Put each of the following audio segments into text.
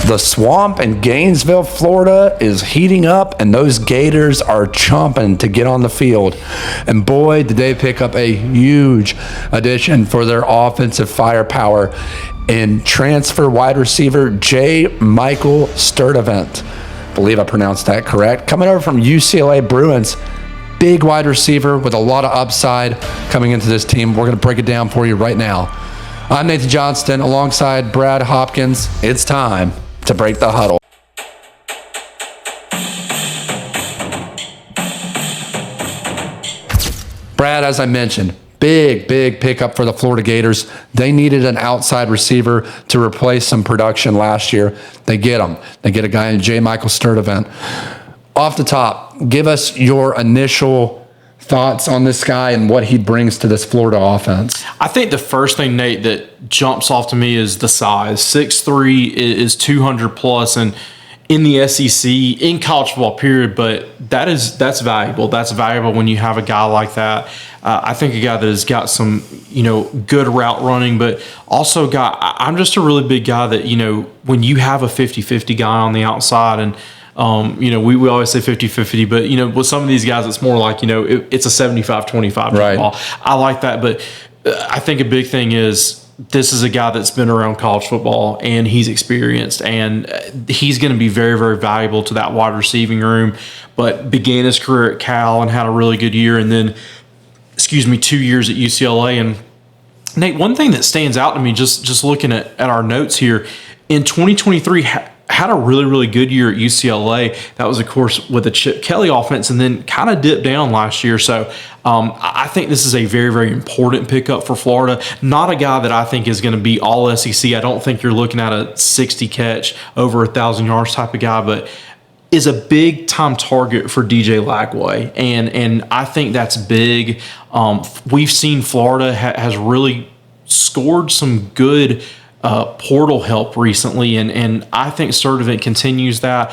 The swamp in Gainesville, Florida is heating up, and those Gators are chomping to get on the field. And boy, did they pick up a huge addition for their offensive firepower in transfer wide receiver J. Michael Sturdivant. I believe I pronounced that correct. Coming over from UCLA Bruins. Big wide receiver with a lot of upside coming into this team. We're going to break it down for you right now. I'm Nathan Johnston alongside Brad Hopkins. It's time to break the huddle. Brad, as I mentioned, big pickup for the Florida Gators. They needed an outside receiver to replace some production last year. They get him. They get a guy in J. Michael Sturdivant. Off the top, give us your initial thoughts on this guy and what he brings to this Florida offense. I think the first thing, Nate, that jumps off to me is the size. 6'3" is 200 plus, and in the SEC, in college football period, but that's valuable. That's valuable when you have a guy like that. I think a guy that has got some, good route running, but also I'm just a really big guy that, when you have a 50-50 guy on the outside, and we always say 50-50, but, with some of these guys, it's more like, it's a 75-25 right. ball. I like that, but I think a big thing is this is a guy that's been around college football and he's experienced, and he's going to be very, very valuable to that wide receiving room, but began his career at Cal and had a really good year, and then, 2 years at UCLA. And Nate, one thing that stands out to me, just looking at our notes here, in 2023, had a really, really good year at UCLA. That was, of course, with the Chip Kelly offense, and then kind of dipped down last year. So I think this is a very, very important pickup for Florida. Not a guy that I think is going to be all SEC. I don't think you're looking at a 60 catch, over 1,000 yards type of guy, but is a big time target for DJ Lagway. And I think that's big. We've seen Florida has really scored some good portal help recently, and I think Sturdivant continues that.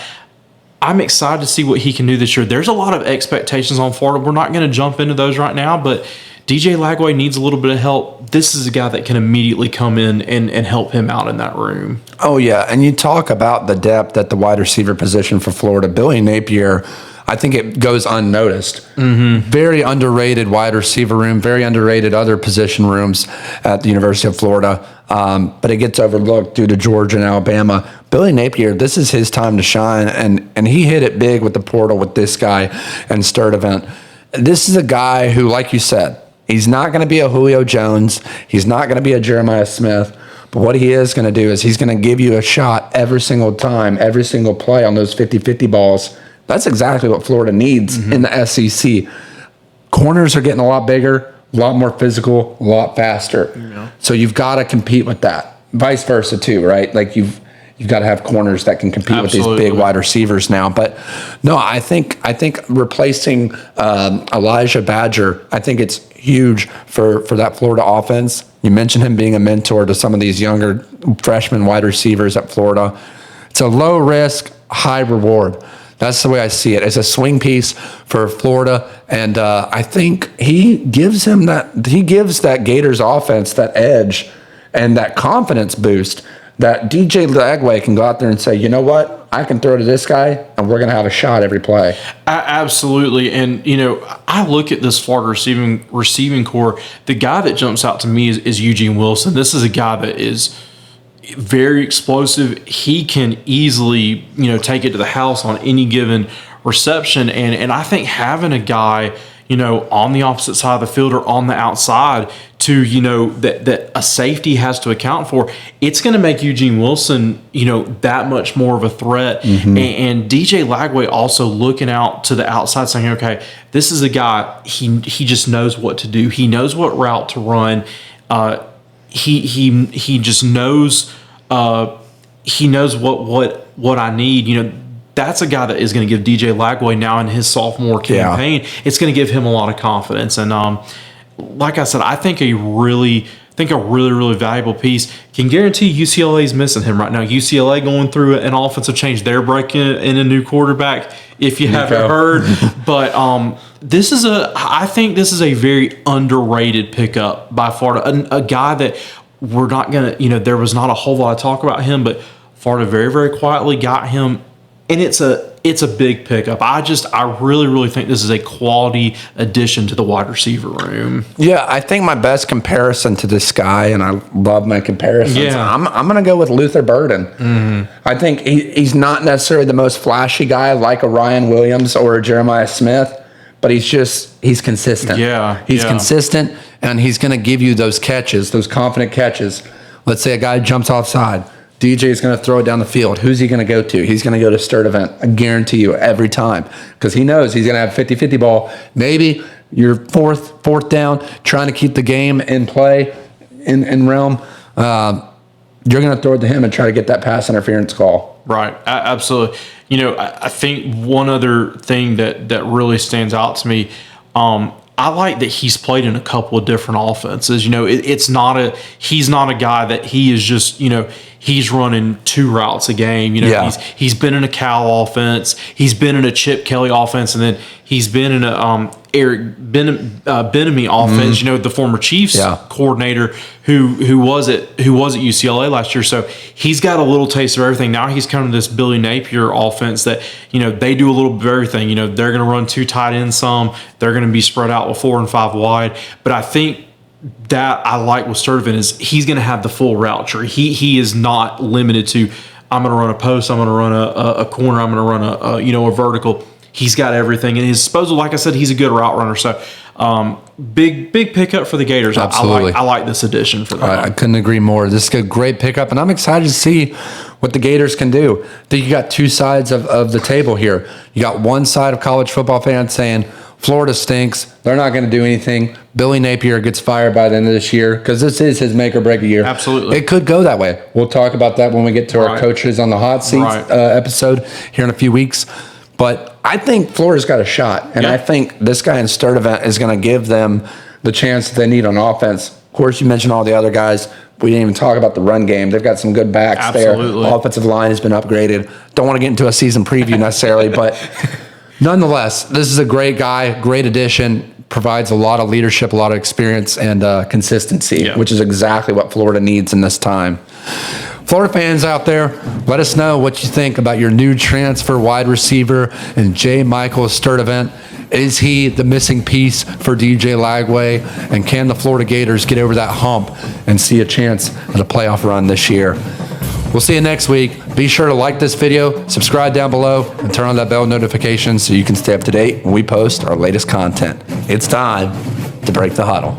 I'm excited to see what he can do this year. There's a lot of expectations on Florida. We're not going to jump into those right now, but DJ Lagway needs a little bit of help. This is a guy that can immediately come in and help him out in that room. Oh, yeah, and you talk about the depth at the wide receiver position for Florida. Billy Napier, I think it goes unnoticed. Mm-hmm. Very underrated wide receiver room, very underrated other position rooms at the University of Florida, but it gets overlooked due to Georgia and Alabama. Billy Napier, this is his time to shine, and he hit it big with the portal with this guy and Sturdivant. This is a guy who, like you said, he's not going to be a Julio Jones. He's not going to be a Jeremiah Smith. But what he is going to do is he's going to give you a shot every single time, every single play on those 50-50 balls. That's exactly what Florida needs in the SEC. Corners are getting a lot bigger, a lot more physical, a lot faster. Yeah. So you've got to compete with that. Vice versa too, right? Like you've got to have corners that can compete with these big wide receivers now. But no, I think replacing Elijhah Badger, I think it's huge for that Florida offense. You mentioned him being a mentor to some of these younger freshman wide receivers at Florida. It's a low risk, high reward. That's the way I see it. It's a swing piece for Florida, and I think he gives that Gators offense that edge and that confidence boost that DJ Lagway can go out there and say, you know what, I can throw to this guy, and we're going to have a shot every play. Absolutely, and I look at this Florida receiving core. The guy that jumps out to me is Eugene Wilson. This is a guy that is very explosive. He can easily, take it to the house on any given reception. And I think having a guy, on the opposite side of the field or on the outside to, that a safety has to account for, it's going to make Eugene Wilson, that much more of a threat. Mm-hmm. And DJ Lagway also looking out to the outside saying, okay, this is a guy, he just knows what to do. He knows what route to run. He just knows he knows what I need. That's a guy that is going to give DJ Lagway now in his sophomore campaign. Yeah. It's going to give him a lot of confidence. And like I said, I think a really valuable piece. Can guarantee UCLA's missing him right now. UCLA going through an offensive change. They're breaking in a new quarterback, if you haven't heard. But I think this is a very underrated pickup by Florida. A guy that we're not going to, there was not a whole lot of talk about him, but Florida very, very quietly got him, and it's a big pickup. I really, really think this is a quality addition to the wide receiver room. Yeah, I think my best comparison to this guy, and I love my comparisons, I'm going to go with Luther Burden. Mm-hmm. I think he's not necessarily the most flashy guy like a Ryan Williams or a Jeremiah Smith, but he's consistent. He's consistent, and he's going to give you those catches, those confident catches. Let's say a guy jumps offside. DJ is going to throw it down the field. Who's he going to go to? He's going to go to Sturdivant. I guarantee you every time, because he knows he's going to have 50-50 ball. Maybe you're fourth down, trying to keep the game in play, in realm. You're going to throw it to him and try to get that pass interference call. Right, absolutely. I think one other thing that really stands out to me, I like that he's played in a couple of different offenses. He's not a guy that he is just, he's running 2 routes a game. He's been in a Cal offense, he's been in a Chip Kelly offense, and then he's been in a Eric Bieniemy offense. The former Chiefs coordinator who was at UCLA last year. So he's got a little taste of everything. Now he's come to this Billy Napier offense that they do a little bit of everything. They're going to run 2 tight ends some. They're going to be spread out with 4 and 5 wide. But I think that I like with Sturdivant is he's going to have the full route tree. He is not limited to, I'm going to run a post, I'm going to run a corner, I'm going to run a vertical. He's got everything. And his disposal, like I said, he's a good route runner. So big pickup for the Gators. Absolutely. I like this addition for them. I couldn't agree more. This is a great pickup, and I'm excited to see what the Gators can do. I think you got 2 sides of the table here. You got one side of college football fans saying, Florida stinks. They're not going to do anything. Billy Napier gets fired by the end of this year because this is his make or break year. Absolutely. It could go that way. We'll talk about that when we get to our coaches on the hot seats episode here in a few weeks. But I think Florida's got a shot, and I think this guy in Sturdivant is going to give them the chance that they need on offense. Of course, you mentioned all the other guys. We didn't even talk about the run game. They've got some good backs there. Offensive line has been upgraded. Don't want to get into a season preview necessarily, but nonetheless, this is a great guy, great addition, provides a lot of leadership, a lot of experience, and consistency, which is exactly what Florida needs in this time. Florida fans out there, let us know what you think about your new transfer wide receiver and J. Michael Sturdivant. Is he the missing piece for DJ Lagway? And can the Florida Gators get over that hump and see a chance at a playoff run this year? We'll see you next week. Be sure to like this video, subscribe down below, and turn on that bell notification so you can stay up to date when we post our latest content. It's time to break the huddle.